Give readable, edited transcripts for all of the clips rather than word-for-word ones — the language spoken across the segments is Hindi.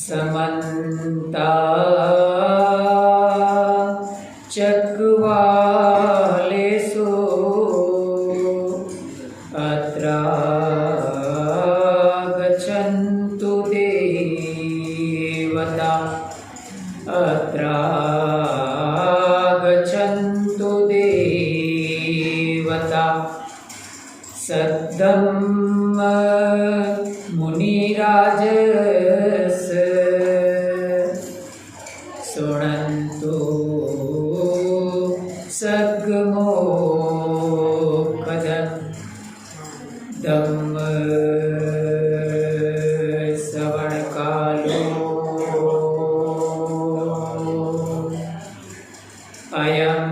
समन्ता चक्रवालेषु अत्र गच्छन्तु देवता अत्र गच्छन्तु देवता सद्धम्म मुनिराजस शृण्वन्तु सद्गमोक्षदं धम्म श्रवणकालो अयं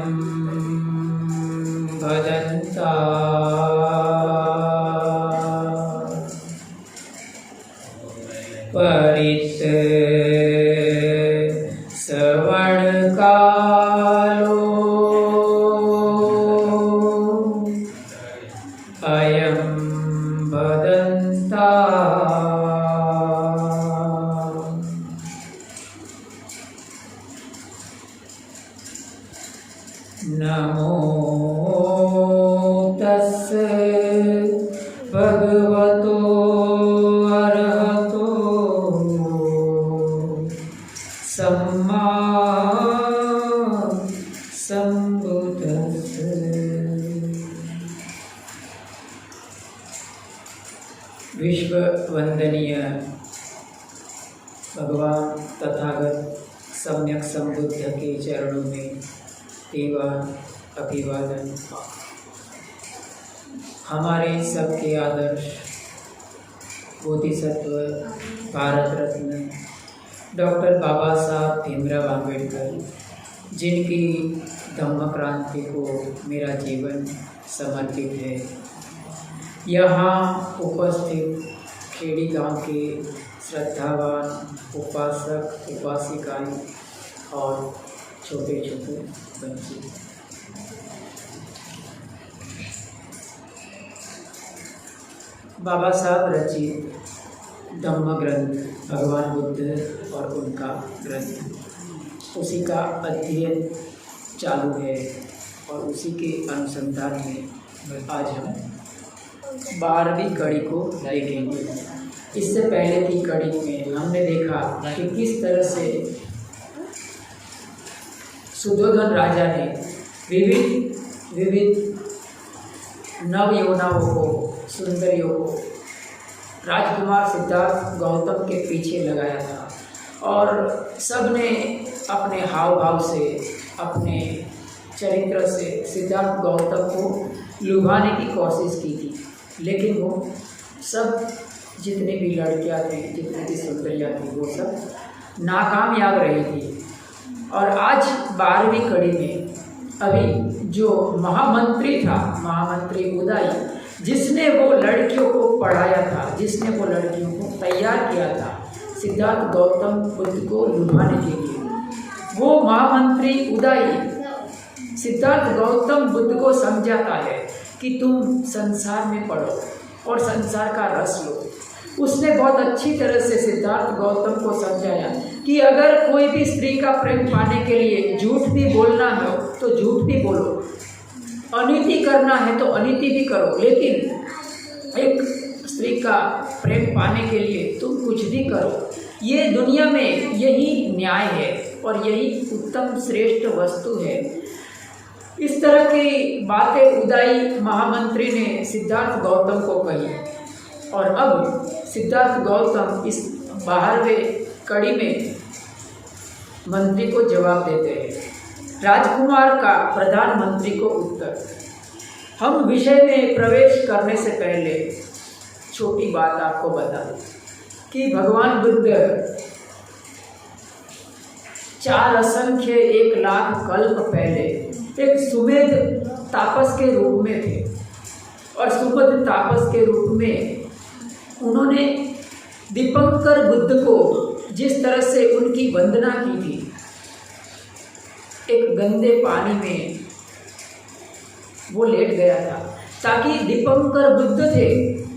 भदन्ता परित श्रवणकालो अयं भदन्ता नमो तस्स भगवतो अरहतो सम्मा सम्बुद्धस्स। विश्व वंदनीय भगवान तथागत सम्यक संबुद्ध के चरणों में एवं अभिवादन। हमारे सबके आदर्श बोधिसत्व भारत रत्न डॉक्टर बाबा साहब भीमराव आम्बेडकर, जिनकी धम्म क्रांति को मेरा जीवन समर्पित है, यहाँ उपस्थित खेड़ी गांव के श्रद्धावान उपासक उपासिकाएं और छोटे छोटे बच्चे, बाबा साहब रचित धम्म ग्रंथ भगवान बुद्ध और उनका ग्रंथ, उसी का अध्ययन चालू है और उसी के अनुसंधान में आज हम 12वीं कड़ी को देखेंगे। इससे पहले की कड़ी में हमने देखा कि किस तरह से सुद्धोधन राजा ने विविध नवयौवनाओं को, सुंदरियों को राजकुमार सिद्धार्थ गौतम के पीछे लगाया था और सबने अपने हाव भाव से, अपने चरित्र से सिद्धार्थ गौतम को लुभाने की कोशिश की थी, लेकिन वो सब जितने भी लड़कियां थी, जितनी भी सुंदरियां थी, वो सब नाकामयाब रही थी। और आज 12वीं कड़ी में अभी जो महामंत्री था, महामंत्री उदय, जिसने वो लड़कियों को पढ़ाया था, जिसने वो लड़कियों को तैयार किया था सिद्धार्थ गौतम बुद्ध को लुभाने के लिए, वो महामंत्री उदय सिद्धार्थ गौतम बुद्ध को समझाता है कि तुम संसार में पढ़ो और संसार का रस लो। उसने बहुत अच्छी तरह से सिद्धार्थ गौतम को समझाया कि अगर कोई भी स्त्री का प्रेम पाने के लिए झूठ भी बोलना हो तो झूठ भी बोलो, अनीति करना है तो अनीति भी करो, लेकिन एक स्त्री का प्रेम पाने के लिए तुम कुछ भी करो। ये दुनिया में यही न्याय है और यही उत्तम श्रेष्ठ वस्तु है। इस तरह की बातें उदय महामंत्री ने सिद्धार्थ गौतम को कही और अब सिद्धार्थ गौतम इस 12वें कड़ी में मंत्री को जवाब देते हैं। राजकुमार का प्रधानमंत्री को उत्तर। हम विषय में प्रवेश करने से पहले छोटी बात आपको बता दें कि भगवान बुद्ध 4 असंख्य 1 लाख कल्प पहले एक सुमेध तापस के रूप में थे और सुमेध तापस के रूप में उन्होंने दीपंकर बुद्ध को जिस तरह से उनकी वंदना की थी, एक गंदे पानी में वो लेट गया था ताकि दीपंकर बुद्ध थे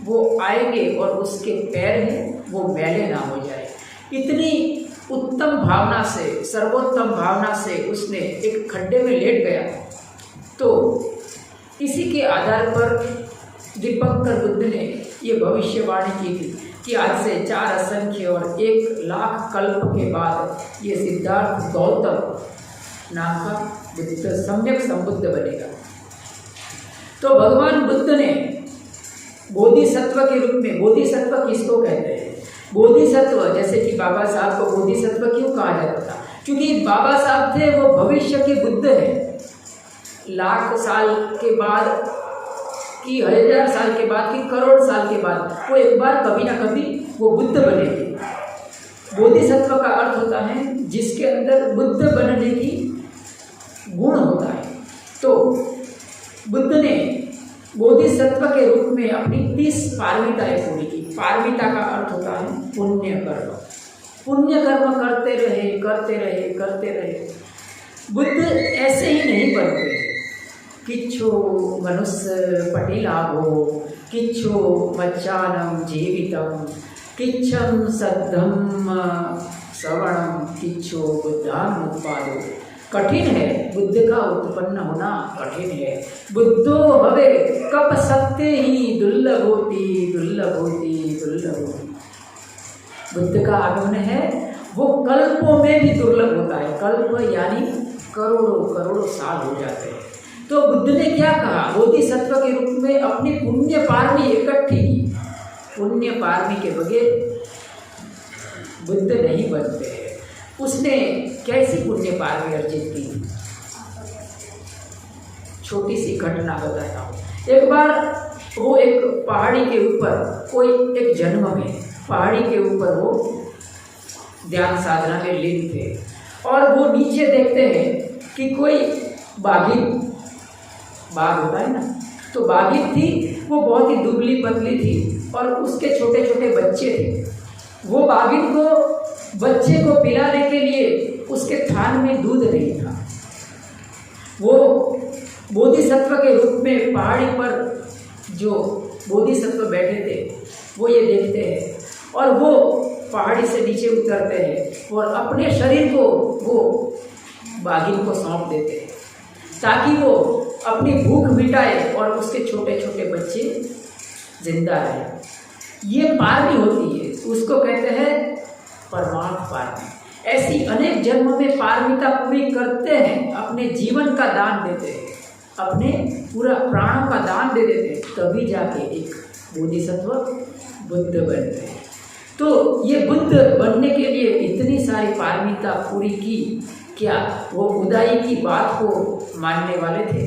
वो आएंगे और उसके पैर हैं वो मैले ना हो जाए। इतनी उत्तम भावना से, सर्वोत्तम भावना से उसने एक खड्डे में लेट गया। तो इसी के आधार पर दीपंकर बुद्ध ने ये भविष्यवाणी की थी कि आज से 4 असंख्य और 1 लाख कल्प के बाद ये सिद्धार्थ गौतम नाम का बुद्ध सम्यक संबुद्ध बनेगा। तो भगवान बुद्ध ने बोधिसत्व के रूप में, बोधिसत्व किसको कहते हैं? बोधिसत्व, जैसे कि बाबा साहब को बोधिसत्व क्यों कहा जाता था? क्योंकि बाबा साहब थे वो भविष्य के बुद्ध हैं। लाख साल के बाद कि 1000 साल के बाद कि करोड़ साल के बाद वो एक बार कभी ना कभी वो बुद्ध बनेंगे। बोधिसत्व का अर्थ होता है जिसके अंदर बुद्ध बनने की गुण होता है। तो बुद्ध ने बोधिसत्व के रूप में अपनी 30 पारमिताएं पूरी की। पारमिता का अर्थ होता है पुण्य कर्म। पुण्य कर्म करते रहे, करते रहे, करते रहे। बुद्ध ऐसे ही नहीं बनते किच्छो मनुष्य पटिलाभो, किच्छो मच्चानम जीवितम, किच्छम सद्धम श्रवणम, किच्छो बुद्धानुत्पादो। कठिन है बुद्ध का उत्पन्न होना, कठिन है। बुद्धो हवे कप सत्य ही दुर्लभ होती, दुर्लभ होती, दुर्लभ होती। बुद्ध का आगमन है वो कल्पों में भी दुर्लभ होता है। कल्प यानी करोड़ों करोड़ों साल हो जाते हैं। तो बुद्ध ने क्या कहा? बोधिसत्व के रूप में अपनी पुण्य पारमी इकट्ठी की। पुण्य पारमी के बगैर बुद्ध नहीं बनते हैं। उसने कैसी पुण्य पारमी अर्जित की? छोटी सी घटना बताता हूँ। एक बार वो एक पहाड़ी के ऊपर, कोई एक जन्म में पहाड़ी के ऊपर वो ध्यान साधना में लीन थे और वो नीचे देखते हैं कि कोई बाघिन, बाघ होता है ना, तो बाघिन थी। वो बहुत ही दुबली पतली थी और उसके छोटे छोटे बच्चे थे। वो बाघिन को, बच्चे को पिलाने के लिए उसके थान में दूध नहीं था। वो बोधिसत्व के रूप में पहाड़ी पर जो बोधिसत्व बैठे थे वो ये देखते हैं और वो पहाड़ी से नीचे उतरते हैं और अपने शरीर को वो बाघिन को सौंप देते हैं ताकि वो अपनी भूख मिटाए और उसके छोटे छोटे बच्चे जिंदा रहे। ये पारमी होती है, उसको कहते हैं परमार्थ पारमी। ऐसी अनेक जन्म में पारमिता पूरी करते हैं, अपने जीवन का दान देते हैं, अपने पूरा प्राणों का दान दे देते हैं, तभी जाके एक बोधिसत्व बुद्ध बनते हैं। तो ये बुद्ध बनने के लिए इतनी सारी पारमिता पूरी की। क्या वो उदाई की बात को मानने वाले थे?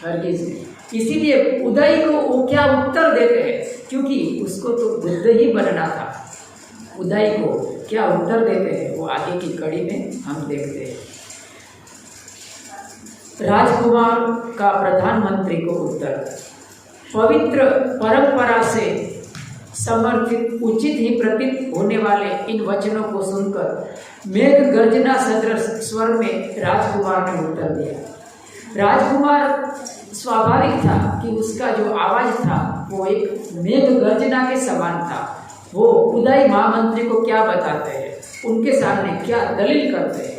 हरगिज़ नहीं। इसीलिए उदाई को वो क्या उत्तर देते हैं, क्योंकि उसको तो बुद्ध ही बनना था। उदाई को क्या उत्तर देते हैं वो आगे की कड़ी में हम देखते हैं। राजकुमार का प्रधानमंत्री को उत्तर, पवित्र परंपरा से समर्थित उचित ही प्रतीत होने वाले इन वचनों को सुनकर मेघ गर्जना सदृश स्वर में राजकुमार ने उत्तर दिया। राजकुमार स्वाभाविक था कि उसका जो आवाज था वो एक मेघ गर्जना के समान था। वो उदय महामंत्री को क्या बताते हैं, उनके सामने क्या दलील करते हैं,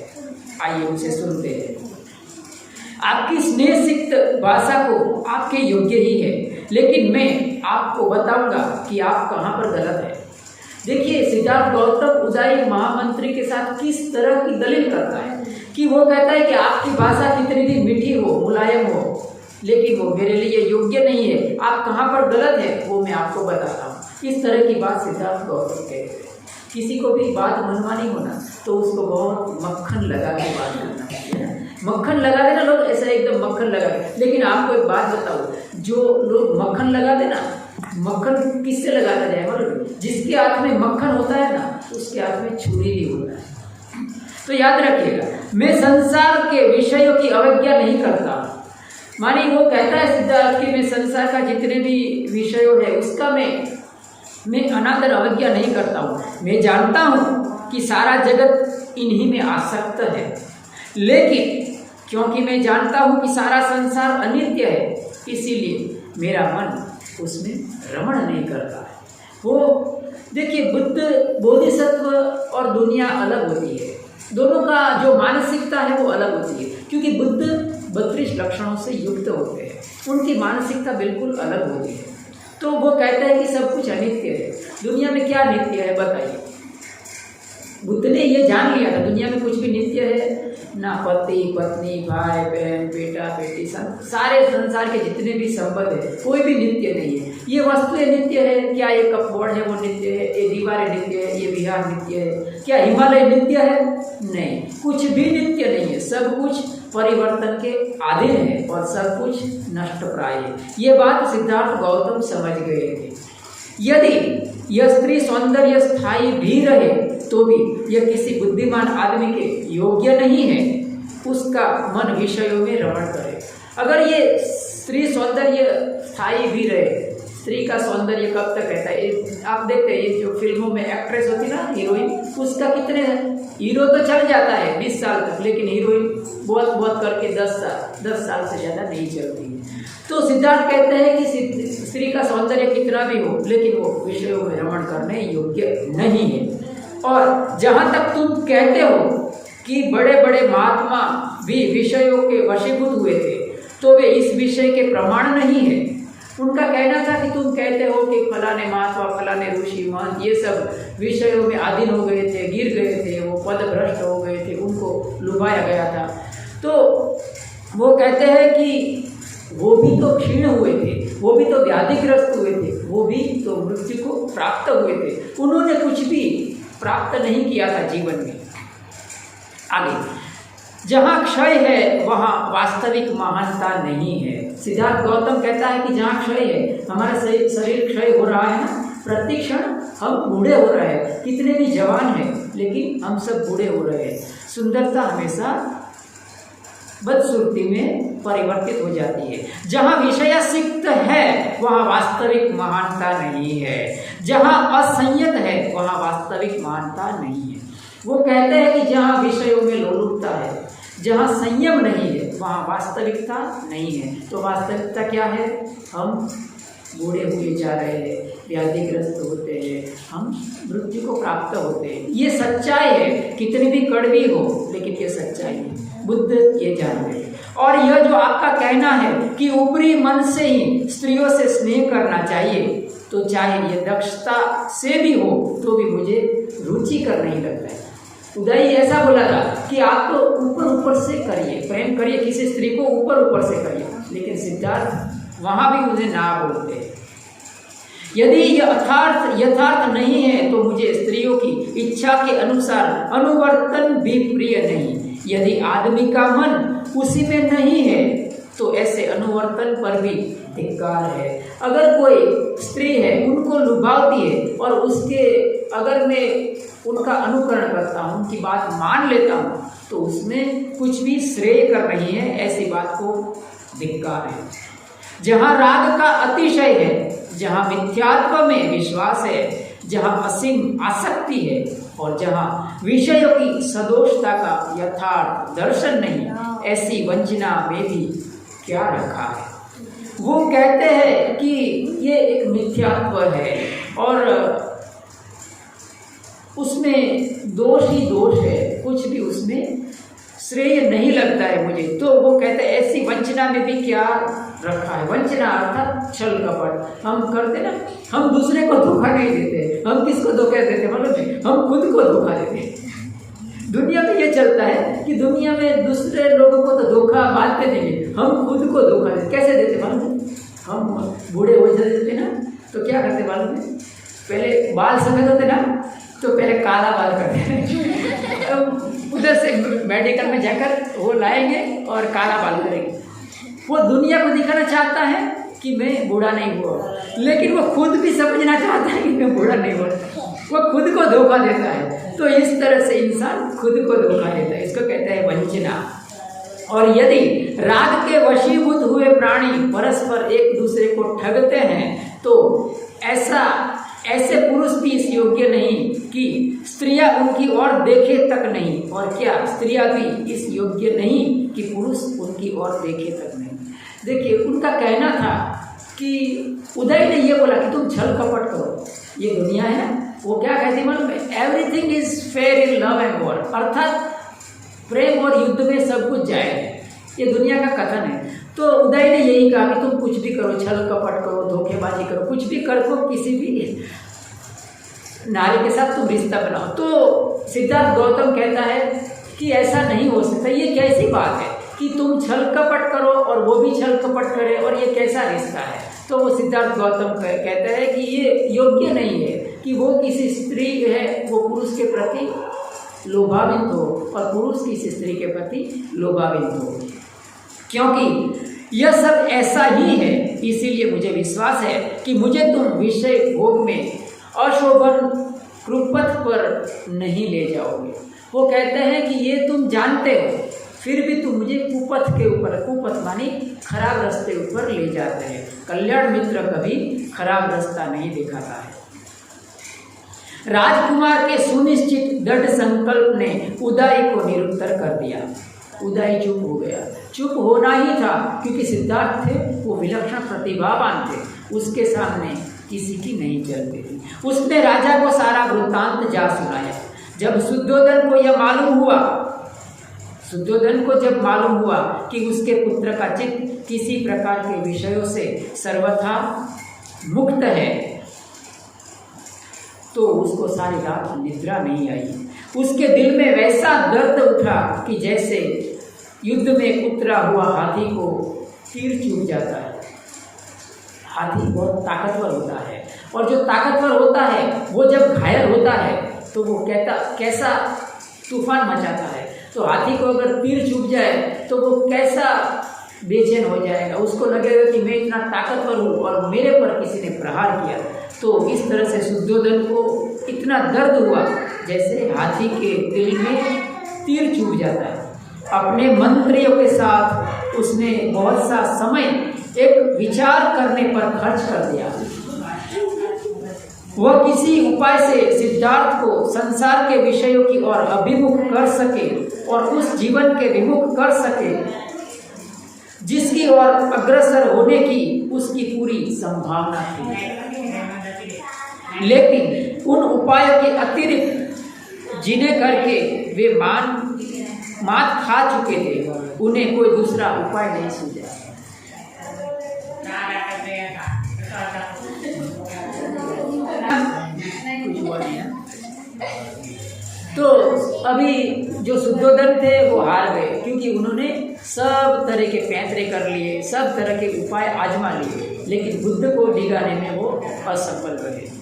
आइए उनसे सुनते हैं। आपकी स्नेहसिक्त भाषा को आपके योग्य ही है, लेकिन मैं आपको बताऊंगा कि आप कहाँ पर गलत है। देखिए सिद्धार्थ गौतम उदय महामंत्री के साथ किस तरह की दलील करता है कि वो कहता है कि आपकी भाषा कितनी भी मीठी हो, मुलायम हो, लेकिन वो मेरे लिए योग्य नहीं है। आप कहाँ पर गलत है वो मैं आपको बताता हूँ। इस तरह की बात सिद्धार्थ गौतम कहते हैं। किसी को भी बात मनवानी होना तो उसको बहुत मक्खन लगा के बात करना है। मक्खन लगा देना, लोग ऐसा एकदम मक्खन लगा दे। लेकिन आपको एक बात बताओ, जो लोग मक्खन लगा देना, मक्खन किससे लगाया जाए? मतलब जिसके हाथ में मक्खन होता है ना, उसके हाथ में छुरी भी होता है। तो याद रखिएगा, मैं संसार के विषयों की अवज्ञा नहीं करता। मानी वो कहता है सिद्धार्थ कि मैं संसार का जितने भी विषयों है उसका मैं अनादर अवज्ञा नहीं करता हूँ। मैं जानता हूँ कि सारा जगत इन्हीं में आसक्त है, लेकिन क्योंकि मैं जानता हूँ कि सारा संसार अनित्य है, इसीलिए मेरा मन उसमें रमण नहीं करता है। वो देखिए, बुद्ध बोधिसत्व और दुनिया अलग होती है, दोनों का जो मानसिकता है वो अलग होती है, क्योंकि बुद्ध 32 लक्षणों से युक्त होते हैं, उनकी मानसिकता बिल्कुल अलग होती है। तो वो कहते हैं कि सब कुछ अनित्य है। दुनिया में क्या नित्य है बताइए? बुद्ध ने ये जान लिया था दुनिया में कुछ भी नित्य है ना, पति पत्नी भाई बहन बेटा बेटी सारे संसार के जितने भी संबंध है कोई भी नित्य नहीं है। ये वस्तुएं नित्य है क्या? ये कपबोर्ड है वो नित्य है, ये दीवारें नित्य है, ये विहार नित्य है क्या? हिमालय नित्य है? नहीं, कुछ भी नित्य नहीं है, सब कुछ परिवर्तन के अधीन है और सब कुछ नष्ट प्राय है। ये बात सिद्धार्थ गौतम समझ गए थे। यदि यह स्त्री सौंदर्य स्थायी भी रहे तो भी यह किसी बुद्धिमान आदमी के योग्य नहीं है, उसका मन विषयों में रमण करे। अगर ये स्त्री सौंदर्य स्थायी भी रहे, स्त्री का सौंदर्य कब तक रहता है? आप देखते हैं ये जो फिल्मों में एक्ट्रेस होती ना, हीरोइन, उसका कितने, हीरो तो चल जाता है 20 साल तक, लेकिन हीरोइन बहुत बहुत करके 10 साल से ज़्यादा नहीं चलती। तो सिद्धार्थ कहते हैं कि स्त्री का सौंदर्य कितना भी हो, लेकिन वो विषयों में रमण करने योग्य नहीं है। और जहाँ तक तुम कहते हो कि बड़े बड़े महात्मा भी विषयों के वशीभूत हुए थे, तो वे इस विषय के प्रमाण नहीं है। उनका कहना था कि तुम कहते हो कि फलाने महात्मा फलाने ऋषि महंत ये सब विषयों में अधीन हो गए थे, गिर गए थे, वो पदभ्रष्ट हो गए थे, उनको लुभाया गया था। तो वो कहते हैं कि वो भी तो क्षीण हुए थे, वो भी तो व्याधिग्रस्त हुए थे, वो भी तो मृत्यु को प्राप्त हुए थे, उन्होंने कुछ भी प्राप्त नहीं किया था जीवन में। आगे, जहाँ क्षय है वहाँ वास्तविक महानता नहीं है। सिद्धार्थ गौतम कहता है कि जहाँ क्षय है, हमारा शरीर क्षय हो रहा है ना, प्रति क्षण हम बूढ़े हो रहे हैं, कितने भी जवान हैं लेकिन हम सब बूढ़े हो रहे हैं। सुंदरता हमेशा बदसूरती में परिवर्तित हो जाती है। जहाँ विषयासक्त है वहाँ वास्तविक महानता नहीं है, जहाँ असंयत है वहाँ वास्तविक महानता नहीं है। वो कहते हैं कि जहाँ विषयों में लोलुपता है, जहाँ संयम नहीं है वहाँ वास्तविकता नहीं है। तो वास्तविकता क्या है? हम बूढ़े हुए जा रहे हैं, व्याधिग्रस्त होते हैं, हम मृत्यु को प्राप्त होते हैं। ये सच्चाई है, कितनी भी कड़वी हो लेकिन ये सच्चाई है। बुद्ध ये जान गए। और यह जो आपका कहना है कि ऊपरी मन से ही स्त्रियों से स्नेह करना चाहिए, तो चाहे ये दक्षता से भी हो तो भी मुझे रुचिकर नहीं लगता है। उदय ऐसा बोला था कि आप तो ऊपर ऊपर से करिए, प्रेम करिए किसी स्त्री को, ऊपर ऊपर से करिए, लेकिन सिद्धार्थ वहां भी मुझे ना बोलते। यदि यह यथार्थ नहीं है तो मुझे स्त्रियों की इच्छा के अनुसार अनुवर्तन भी प्रिय नहीं। यदि आदमी का मन उसी में नहीं है तो ऐसे अनुवर्तन पर भी धिक्कार है। अगर कोई स्त्री है, उनको लुभावती है और उसके अगर मैं उनका अनुकरण करता हूँ, उनकी बात मान लेता हूँ, तो उसमें कुछ भी श्रेय कर रही है, ऐसी बात को धिक्कार है। जहाँ राग का अतिशय है, जहाँ मिथ्यात्व में विश्वास है, जहाँ असीम आसक्ति है और जहाँ विषयों की सदोषता का यथार्थ दर्शन नहीं, ऐसी वंचना में भी क्या रखा है। वो कहते हैं कि ये एक मिथ्यात्व है और उसमें दोष ही दोष है, कुछ भी उसमें श्रेय नहीं लगता है मुझे। तो वो कहते हैं ऐसी वंचना में भी क्या रखा है। वंचना अर्थात छल कपट हम करते ना, हम दूसरे को धोखा नहीं देते, हम किसको धोखा देते मालूम है? हम खुद को धोखा देते। दुनिया में ये चलता है कि दुनिया में दूसरे लोगों को तो धोखा मानते नहीं, हम खुद को धोखा देते। कैसे देते मालूम है? हम बूढ़े हो जाते ना तो क्या करते मालूम है? पहले बाल सफेद होते ना तो पहले काला बाल करते उधर से मेडिकल में जाकर वो लाएंगे और काला बाल करेंगे। वो दुनिया को दिखाना चाहता है कि मैं बूढ़ा नहीं हुआ, लेकिन वो खुद भी समझना चाहता है कि मैं बूढ़ा नहीं हुआ। वो खुद को धोखा देता है। तो इस तरह से इंसान खुद को धोखा देता है, इसको कहते हैं वंचना। और यदि राग के वशीभूत हुए प्राणी परस्पर एक दूसरे को ठगते हैं तो ऐसे पुरुष भी इस योग्य नहीं कि स्त्रियां उनकी ओर देखे तक नहीं, और क्या स्त्रियां भी इस योग्य नहीं कि पुरुष उनकी ओर देखे तक नहीं। देखिए, उनका कहना था कि उदय ने ये बोला कि तुम छल कपट करो, ये दुनिया है ना, वो क्या कहती है मालूम है, everything is fair in love and war, अर्थात प्रेम और युद्ध में सब कुछ जायज है। ये दुनिया का कथन है। तो उदय ने यही कहा कि तुम कुछ भी करो, छल कपट करो, धोखेबाजी करो, कुछ भी करो, किसी भी नारी के साथ तुम रिश्ता बनाओ। तो सिद्धार्थ गौतम कहता है कि ऐसा नहीं हो सकता, ये कैसी बात है कि तुम छल कपट करो और वो भी छल कपट करे, और ये कैसा रिश्ता है। तो वो सिद्धार्थ गौतम कहते हैं कि ये योग्य नहीं है कि वो किसी स्त्री है वो पुरुष के प्रति लोभान्वित हो और पुरुष किसी स्त्री के प्रति लोभान्वित हो, क्योंकि यह सब ऐसा ही है। इसीलिए मुझे विश्वास है कि मुझे तुम विषय भोग में अशोभन कुपथ पर नहीं ले जाओगे। वो कहते हैं कि ये तुम जानते हो, फिर भी तुम मुझे कुपथ के ऊपर, कुपथ मानी खराब रास्ते ऊपर ले जाते हैं। कल्याण मित्र कभी खराब रास्ता नहीं दिखाता है। राजकुमार के सुनिश्चित दृढ़ संकल्प ने उदय को निरुत्तर कर दिया। उदय चुप हो गया। चुप होना ही था, क्योंकि सिद्धार्थ थे वो विलक्षण प्रतिभावान थे, उसके सामने किसी की नहीं चलती थी। उसने राजा को सारा वृत्तांत जा सुनाया। जब शुद्धोधन को यह मालूम हुआ, शुद्धोधन को जब मालूम हुआ कि उसके पुत्र का चित्त किसी प्रकार के विषयों से सर्वथा मुक्त है, तो उसको सारी रात निद्रा नहीं आई। उसके दिल में वैसा दर्द उठा कि जैसे युद्ध में उतरा हुआ हाथी को तीर चूक जाता है। हाथी बहुत ताकतवर होता है, और जो ताकतवर होता है वो जब घायल होता है तो वो कैसा तूफान मचाता है। तो हाथी को अगर तीर चूक जाए तो वो कैसा बेचैन हो जाएगा, उसको लगेगा कि मैं इतना ताकतवर हूँ और मेरे पर किसी ने प्रहार किया। तो इस तरह से शुद्धोधन को इतना दर्द हुआ जैसे हाथी के दिल में तीर चूक जाता है। अपने मंत्रियों के साथ उसने बहुत सा समय एक विचार करने पर खर्च कर दिया। वह किसी उपाय से सिद्धार्थ को संसार के विषयों की ओर अभिमुख कर सके और उस जीवन के विमुख कर सके जिसकी ओर अग्रसर होने की उसकी पूरी संभावना थी। लेकिन उन उपायों के अतिरिक्त जिन्हें करके वे मात खा चुके थे, उन्हें कोई दूसरा उपाय नहीं सूझा। तो अभी जो शुद्धोधन थे वो हार गए, क्योंकि उन्होंने सब तरह के पैंतरे कर लिए, सब तरह के उपाय आजमा लिए, लेकिन बुद्ध को डिगाने में वो असफल रहे।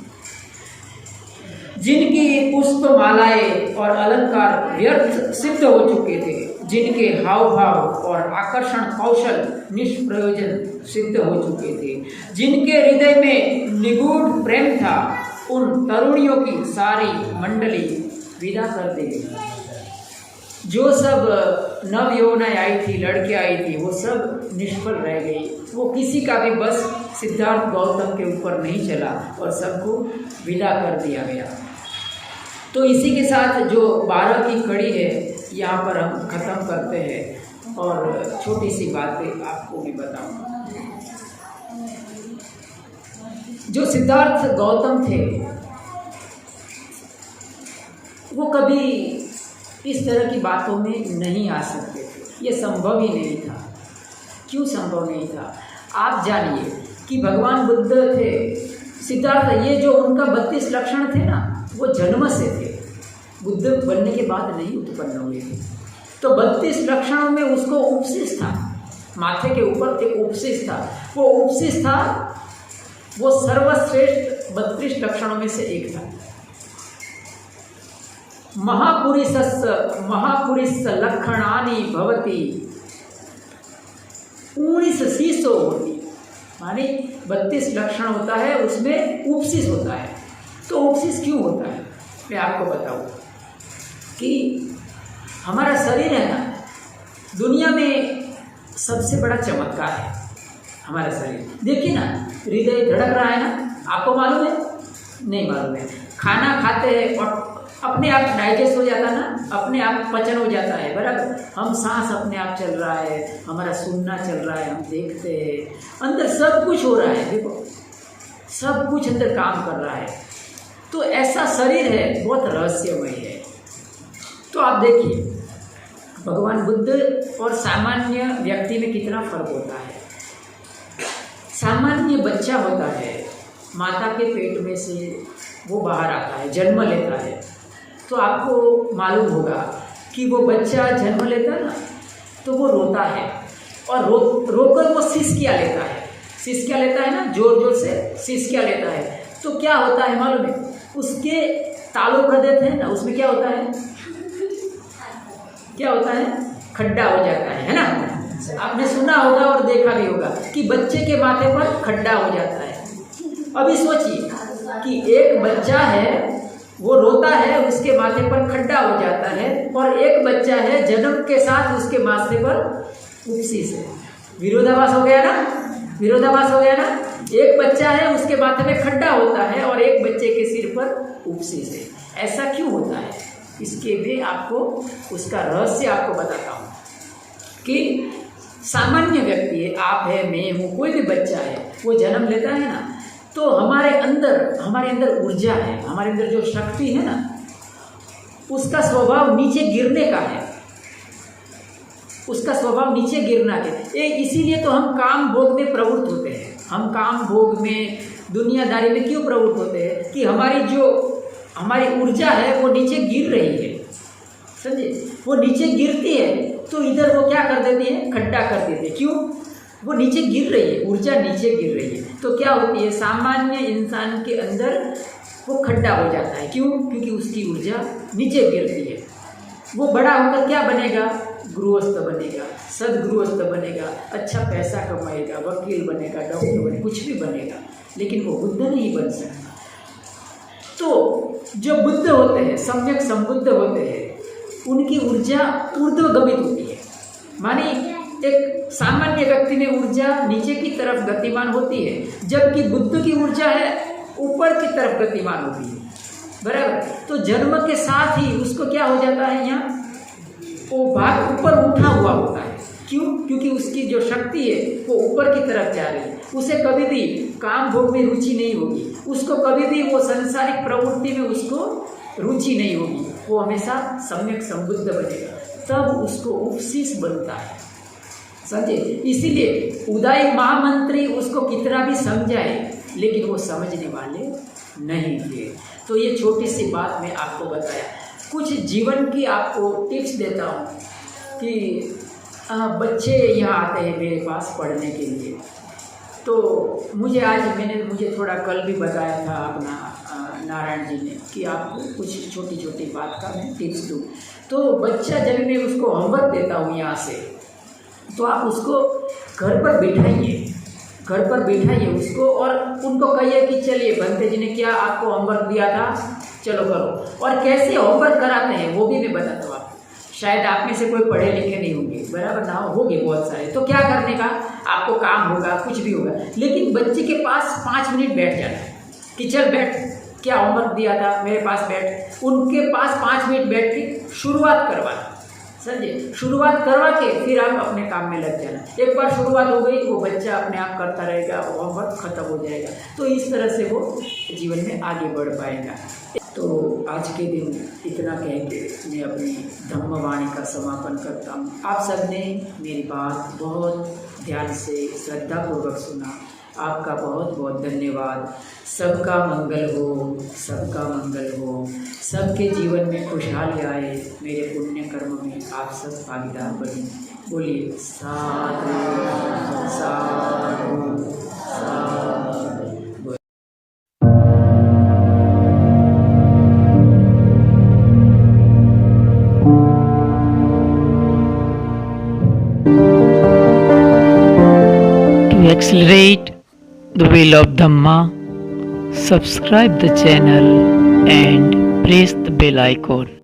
जिनकी पुष्प मालाएं और अलंकार व्यर्थ सिद्ध हो चुके थे, जिनके हाव भाव और आकर्षण कौशल निष्प्रयोजन सिद्ध हो चुके थे, जिनके हृदय में निगूढ़ प्रेम था, उन तरुणियों की सारी मंडली विदा कर दी। जो सब नव यौवनाएं आई थी, लड़कियां आई थी, वो सब निष्फल रह गई। वो किसी का भी बस सिद्धार्थ गौतम के ऊपर नहीं चला और सबको विदा कर दिया गया। तो इसी के साथ जो 12 की कड़ी है यहाँ पर हम ख़त्म करते हैं, और छोटी सी बातें आपको भी बताऊंगा। जो सिद्धार्थ गौतम थे वो कभी इस तरह की बातों में नहीं आ सकते थे, ये संभव ही नहीं था। क्यों संभव नहीं था? आप जानिए कि भगवान बुद्ध थे, सिद्धार्थ, ये जो उनका 32 लक्षण थे ना, वो जन्म से थे, बुद्ध बनने के बाद नहीं उत्पन्न हुए थे। तो 32 लक्षणों में उसको उपशिष्ट था, माथे के ऊपर एक उपशिष्ट था। वो उपशिष्ट था, वो सर्वश्रेष्ठ 32 लक्षणों में से एक था। महापुरुष लक्षणानि भवति 19 शीशो होती, मानी 32 लक्षण होता है, उसमें उपशिष्ट होता है। तो उपशिष्ट क्यों होता है मैं आपको बताऊँ कि हमारा शरीर है ना, दुनिया में सबसे बड़ा चमत्कार है हमारा शरीर। देखिए ना, हृदय धड़क रहा है ना, आपको मालूम है? नहीं मालूम है। खाना खाते हैं और अपने आप डाइजेस्ट हो जाता है ना, अपने आप पचन हो जाता है, बराबर। हम सांस अपने आप चल रहा है, हमारा सुनना चल रहा है, हम देखते हैं, अंदर सब कुछ हो रहा है। देखो, सब कुछ अंदर काम कर रहा है। तो ऐसा शरीर है, बहुत रहस्यमय है। तो आप देखिए भगवान बुद्ध और सामान्य व्यक्ति में कितना फर्क होता है। सामान्य बच्चा होता है, माता के पेट में से वो बाहर आता है, जन्म लेता है, तो आपको मालूम होगा कि वो बच्चा जन्म लेता है ना, तो वो रोता है और रोकर वो सिसकियाँ लेता है। सिसकियाँ लेता है ना, जोर जोर से सिसकियाँ लेता है। तो क्या होता है मालूम है, उसके तालु प्रदेश है ना, उसमें क्या होता है, क्या होता है, खड्डा हो जाता है ना। आपने सुना होगा और देखा भी होगा कि बच्चे के माथे पर खड्डा हो जाता है। अभी सोचिए कि एक बच्चा है, वो रोता है, उसके माथे पर खड्डा हो जाता है, और एक बच्चा है जन्म के साथ उसके माथे पर उपशीष है। विरोधाभास हो गया ना, विरोधाभास हो गया ना। एक बच्चा है, उसके माथे में खड्डा होता है, और एक बच्चे के सिर पर उपशीष है। ऐसा क्यों होता है, इसके भी आपको उसका रहस्य आपको बताता हूँ कि सामान्य व्यक्ति है, आप है, मैं हूँ, कोई भी बच्चा है, वो जन्म लेता है ना, तो हमारे अंदर ऊर्जा है, हमारे अंदर जो शक्ति है ना, उसका स्वभाव नीचे गिरने का है, उसका स्वभाव नीचे गिरना है। इसीलिए तो हम काम भोग में प्रवृत्त होते हैं। हम काम भोग में, दुनियादारी में क्यों प्रवृत्त होते हैं कि हमारी ऊर्जा है वो नीचे गिर रही है, समझे। वो नीचे गिरती है तो इधर वो क्या कर देती है, खड्डा कर देती है। क्यों, वो नीचे गिर रही है, ऊर्जा नीचे गिर रही है, तो क्या होती है, सामान्य इंसान के अंदर वो खड्डा हो जाता है। क्यों, क्योंकि उसकी ऊर्जा नीचे गिरती है। वो बड़ा होकर क्या बनेगा, गृहस्थ बनेगा, सदगृहस्थ बनेगा, अच्छा पैसा कमाएगा, वकील बनेगा, डॉक्टर बनेगा, कुछ भी बनेगा, लेकिन वो बुद्ध नहीं बन सकता। तो जो बुद्ध होते हैं, सम्यक संबुद्ध होते हैं, उनकी ऊर्जा ऊर्ध्वगमित होती है। माने एक सामान्य व्यक्ति में ऊर्जा नीचे की तरफ गतिमान होती है, जबकि बुद्ध की ऊर्जा है ऊपर की तरफ गतिमान होती है, बराबर। तो जन्म के साथ ही उसको क्या हो जाता है, यहाँ वो भाग ऊपर उठा हुआ होता है। क्यों, क्योंकि उसकी जो शक्ति है वो ऊपर की तरफ जा रही है। उसे कभी भी काम भोग में रुचि नहीं होगी, उसको कभी भी वो सांसारिक प्रवृत्ति में उसको रुचि नहीं होगी, वो हमेशा सम्यक संबुद्ध बनेगा, तब उसको उपशीष बनता है, समझे। इसीलिए उदय महामंत्री उसको कितना भी समझाए, लेकिन वो समझने वाले नहीं थे। तो ये छोटी सी बात मैं आपको बताया। कुछ जीवन की आपको टिप्स देता हूँ कि बच्चे यहाँ आते हैं मेरे पास पढ़ने के लिए, तो मुझे थोड़ा कल भी बताया था अपना नारायण जी ने कि आपको कुछ छोटी छोटी बात का मैं टिप्स दूँ। तो बच्चा जब मैं उसको होमवर्क देता हूँ यहाँ से, तो आप उसको घर पर बिठाइए उसको, और उनको कहिए कि चलिए बंते जी ने क्या आपको होमवर्क दिया था, चलो करो। और कैसे होमवर्क कराते हैं वो भी मैं बताता हूँ आपको। शायद आप में से कोई पढ़े लिखे नहीं होंगे, बराबर ना होंगे बहुत सारे, तो क्या करने का, आपको काम होगा, कुछ भी होगा, लेकिन बच्चे के पास 5 मिनट बैठ जाना कि चल बैठ, क्या होमवर्क दिया था, मेरे पास बैठ। उनके पास 5 मिनट बैठ के शुरुआत करवाना, समझे। शुरुआत करवा के फिर आप अपने काम में लग जाना। एक बार शुरुआत हो गई, वो बच्चा अपने आप करता रहेगा, होमवर्क खत्म हो जाएगा। तो इस तरह से वो जीवन में आगे बढ़ पाएगा। तो आज के दिन इतना कह के मैं अपनी धम्मवाणी का समापन करता हूँ। आप सब ने मेरी बात बहुत ध्यान से श्रद्धापूर्वक सुना, आपका बहुत बहुत धन्यवाद। सबका मंगल हो, सबका मंगल हो, सबके जीवन में खुशहाली आए, मेरे पुण्य कर्म में आप सब भागीदार बने। बोलिए साधु साधु साधु। To accelerate the wheel of Dhamma, subscribe the channel and press the bell icon.